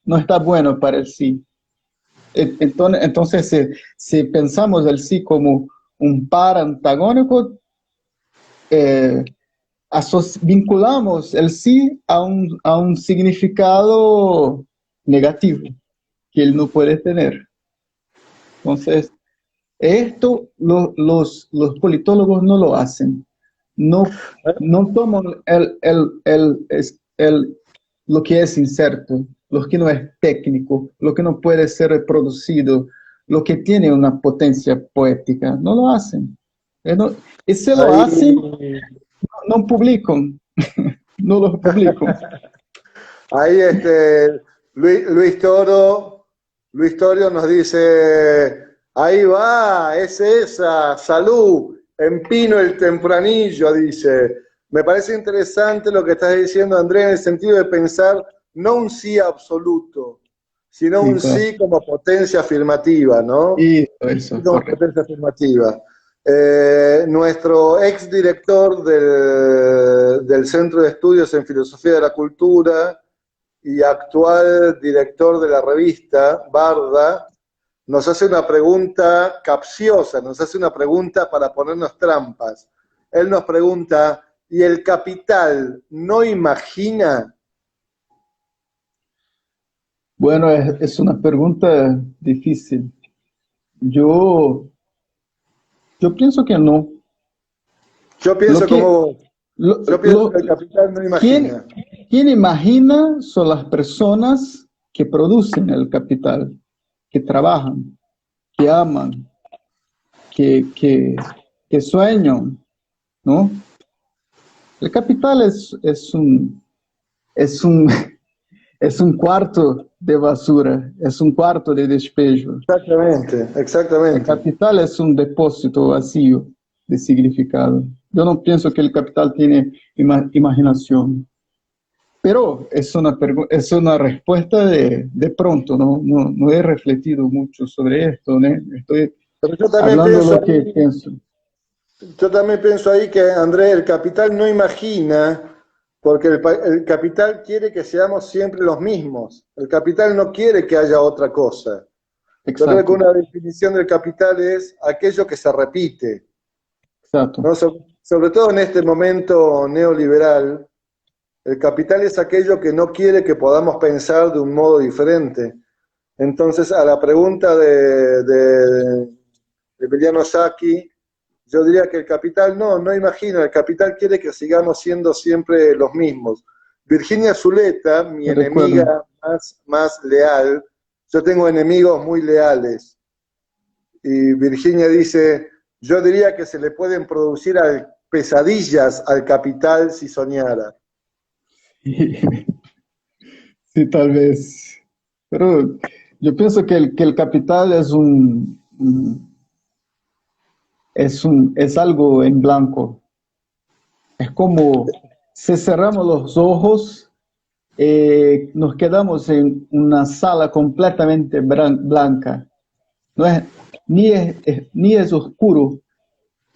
Speaker 2: no está bueno para el sí. Entonces, si pensamos el sí como un par antagónico, vinculamos el sí a un significado negativo que él no puede tener. Entonces, esto los politólogos no lo hacen. No toman lo que es incierto, lo que no es técnico, lo que no puede ser reproducido, lo que tiene una potencia poética. No lo hacen. Y si lo hacen, no publican. No lo publican.
Speaker 1: Ahí Luis Toro nos dice, ahí va, es esa, salud, empino el tempranillo, dice. Me parece interesante lo que estás diciendo, Andrés, en el sentido de pensar no un sí absoluto, sino un
Speaker 2: claro.
Speaker 1: sí como potencia afirmativa, ¿no?
Speaker 2: Eso,
Speaker 1: Sí, como potencia afirmativa. Nuestro exdirector del Centro de Estudios en Filosofía de la Cultura y actual director de la revista, Barda, nos hace una pregunta capciosa, nos hace una pregunta para ponernos trampas. Él nos pregunta, ¿y el capital no imagina?
Speaker 2: Bueno, es una pregunta difícil. Yo pienso que no.
Speaker 1: Yo pienso como vos. Yo pienso que el capital no imagina.
Speaker 2: ¿Quién imagina son las personas que producen el capital, que trabajan, que aman, que sueñan, ¿no? El capital es un cuarto de basura, es un cuarto de despejo.
Speaker 1: Exactamente, exactamente.
Speaker 2: El capital es un depósito vacío de significado. Yo no pienso que el capital tiene imaginación. Pero es una respuesta de pronto, no he refletido mucho sobre esto, ¿no? Estoy
Speaker 1: Pero yo también
Speaker 2: hablando
Speaker 1: pienso
Speaker 2: lo que pienso.
Speaker 1: Yo también pienso ahí que, Andrés, el capital no imagina, porque el capital quiere que seamos siempre los mismos. El capital no quiere que haya otra cosa. Yo creo que
Speaker 2: Exacto,
Speaker 1: una definición del capital es aquello que se repite,
Speaker 2: exacto.
Speaker 1: ¿no? Sobre todo en este momento neoliberal, el capital es aquello que no quiere que podamos pensar de un modo diferente. Entonces, a la pregunta de Emiliano Sacchi, yo diría que el capital no imagina, el capital quiere que sigamos siendo siempre los mismos. Virginia Zuleta, mi enemiga más leal, yo tengo enemigos muy leales, y Virginia dice, yo diría que se le pueden producir pesadillas al capital si soñara.
Speaker 2: Sí, tal vez. Pero yo pienso que el capital es algo en blanco. Es como si cerramos los ojos, nos quedamos en una sala completamente blanca. No es, ni es oscuro,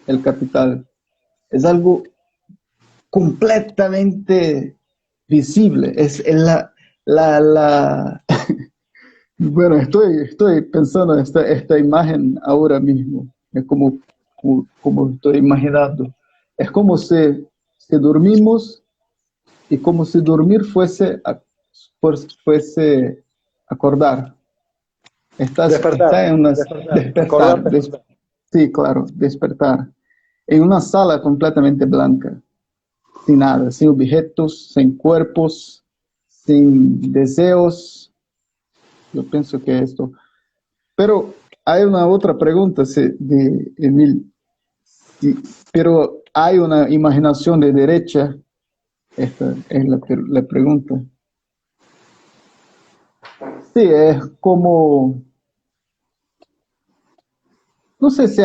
Speaker 2: el capital. Es algo completamente visible. Es la... Bueno, estoy pensando en esta imagen ahora mismo. Es como estoy imaginando. Es como si dormimos y como si dormir fuese acordar.
Speaker 1: Despertar,
Speaker 2: Está en una
Speaker 1: despertar, acordar,
Speaker 2: despertar,
Speaker 1: despertar.
Speaker 2: sí, claro, despertar. En una sala completamente blanca, sin nada, sin objetos, sin cuerpos, sin deseos. Yo pienso que esto. Pero hay una otra pregunta de Emil. Pero hay una imaginación de derecha. Esta es la pregunta. Sí, es como, no sé si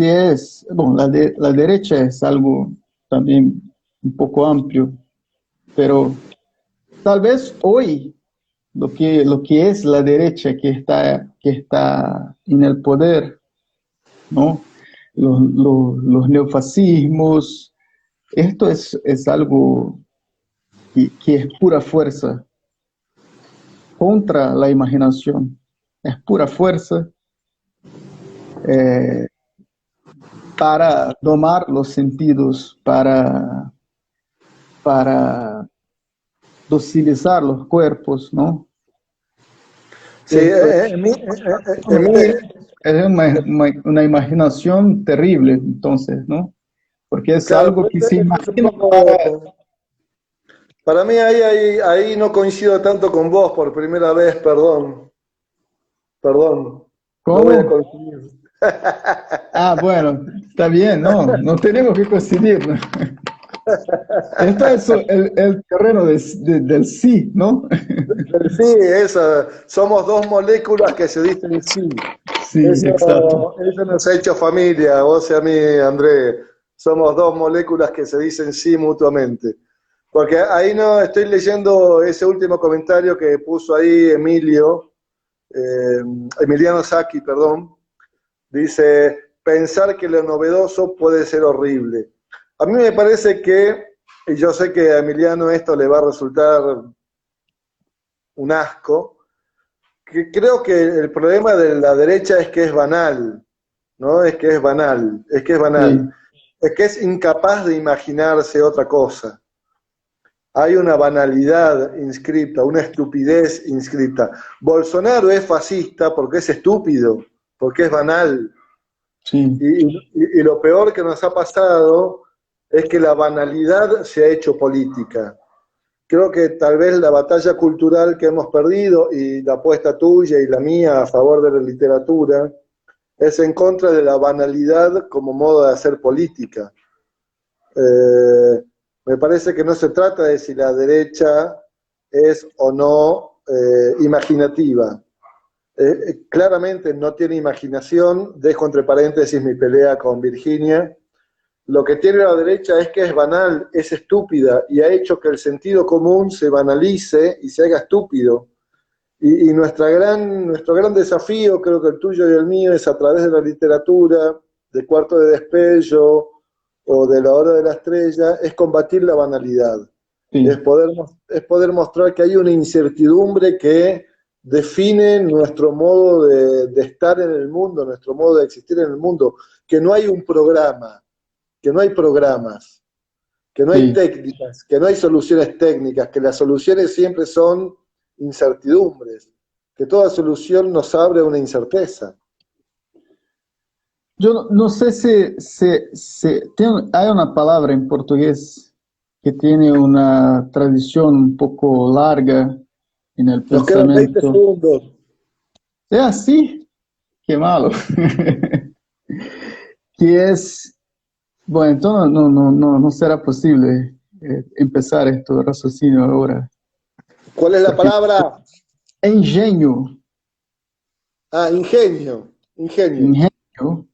Speaker 2: es, bueno, la derecha es algo también un poco amplio, pero tal vez hoy lo que es la derecha que está en el poder, ¿no? Los neofascismos, esto es algo que es pura fuerza contra la imaginación, es pura fuerza eh, para domar los sentidos, para docilizar los cuerpos, ¿no?
Speaker 1: Sí,
Speaker 2: Entonces,
Speaker 1: Emilio,
Speaker 2: es una imaginación terrible, entonces, ¿no? Porque es
Speaker 1: claro,
Speaker 2: algo
Speaker 1: pero
Speaker 2: que se
Speaker 1: este es un
Speaker 2: imagina para...
Speaker 1: poco. Para mí ahí no coincido tanto con vos por primera vez, perdón, perdón, no voy a
Speaker 2: ¿Cómo?
Speaker 1: coincidir.
Speaker 2: Ah, bueno, está bien, no tenemos que coincidir, ¿no? Esto es el terreno del sí, ¿no?
Speaker 1: Sí, eso, somos dos moléculas que se dicen sí.
Speaker 2: Sí, exacto.
Speaker 1: Eso nos ha hecho familia, vos y a mí, André. Somos dos moléculas que se dicen sí mutuamente. Porque ahí no estoy leyendo ese último comentario que puso ahí eh, Emiliano Sacchi, perdón. Dice, pensar que lo novedoso puede ser horrible. A mí me parece que, y yo sé que a Emiliano esto le va a resultar un asco, que creo que el problema de la derecha es que es banal, ¿no? Es que es banal, es que es banal,
Speaker 2: Sí,
Speaker 1: es que es incapaz de imaginarse otra cosa. Hay una banalidad inscripta, una estupidez inscripta. Bolsonaro es fascista porque es estúpido, porque es banal.
Speaker 2: sí.
Speaker 1: Y lo peor que nos ha pasado es que la banalidad se ha hecho política. Creo que tal vez la batalla cultural que hemos perdido y la apuesta tuya y la mía a favor de la literatura es en contra de la banalidad como modo de hacer política. Eh, Me parece que no se trata de si la derecha es o no imaginativa. Claramente no tiene imaginación, dejo entre paréntesis mi pelea con Virginia. Lo que tiene la derecha es que es banal, es estúpida y ha hecho que el sentido común se banalice y se haga estúpido. Y nuestro gran desafío, creo que el tuyo y el mío, es a través de la literatura, de Cuarto de Despejo o de La Hora de la Estrella, es combatir la banalidad. Es
Speaker 2: Sí.
Speaker 1: poder, es poder mostrar que hay una incertidumbre que define nuestro modo de estar en el mundo, nuestro modo de existir en el mundo, que no hay un programa, que no hay programas, que no hay
Speaker 2: Sí,
Speaker 1: técnicas, que no hay soluciones técnicas, que las soluciones siempre son incertidumbres, que toda solución nos abre una incerteza.
Speaker 2: yo no sé hay una palabra en portugués que tiene una tradición un poco larga en el
Speaker 1: Nos quedan 20
Speaker 2: pensamiento.
Speaker 1: segundos.
Speaker 2: Es así, qué malo. Que es, bueno, entonces no será posible empezar este raciocinio ahora,
Speaker 1: ¿Cuál es la
Speaker 2: porque
Speaker 1: palabra?
Speaker 2: engenho,
Speaker 1: Ah, ingenio, ingenio.
Speaker 2: ingenio